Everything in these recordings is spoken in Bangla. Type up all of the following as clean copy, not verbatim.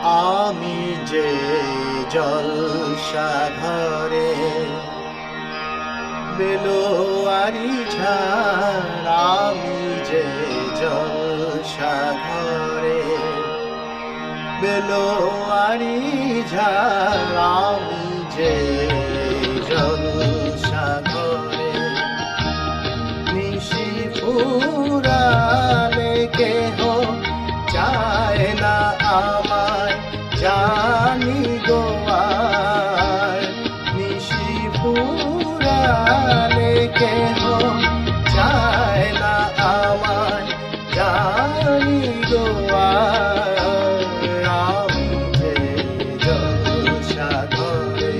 আমি যে জলসাঘরে বেলোয়ারি ঝাড়, আমি যে জলসাঘরে বেলোয়ারি ঝাড়, আমি যে জলসাঘরে নিশি ফুরালে কেহ চায় না আমায়, জানি গো আয়। নিশি ফুরালে কেহ চায় না আমায়, জানি গো আয়। আমি যে জলসাঘরে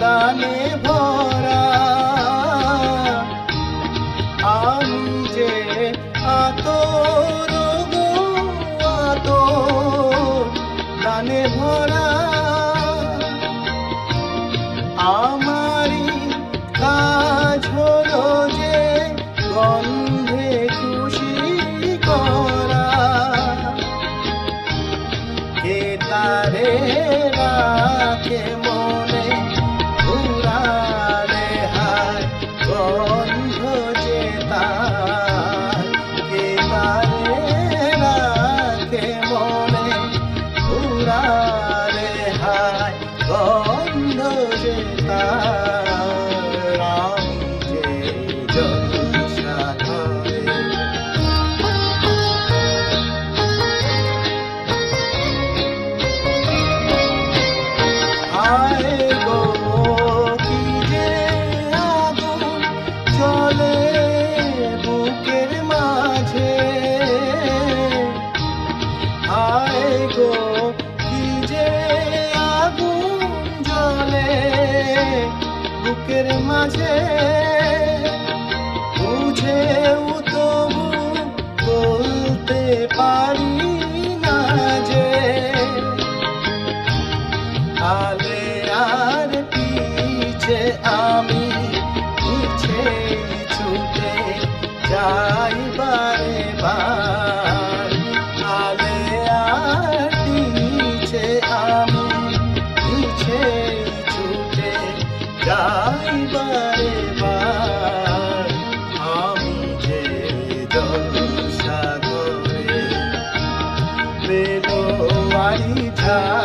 দানে ভরা, আমি যে আতর গো আতর দানে ভরা। আমারই কাজ হলো যে গন্ধে খুশি করা, কে তারে রাখে মনে ঘুরালে হায় গন্ধ যে তার। কে তারে রাখে মনে ঘুরালে হায় গন্ধ যে তার। আমি যে জলসাঘরে আয় গো কি যে আগুন জ্বলে বুকের মাঝে, আয় গো কি যে আগুন জ্বলে বুকের মাঝে। বুঝেও তবু বলতে পারি না যে আলে আর পিছে আমি পিছে ছুটে যাই বারে বার। আলে আর পিছে আমি পিছে ছুটে যাই বারে বার। আমি যে জলসাঘরে বেলোয়ারি ঝাড়,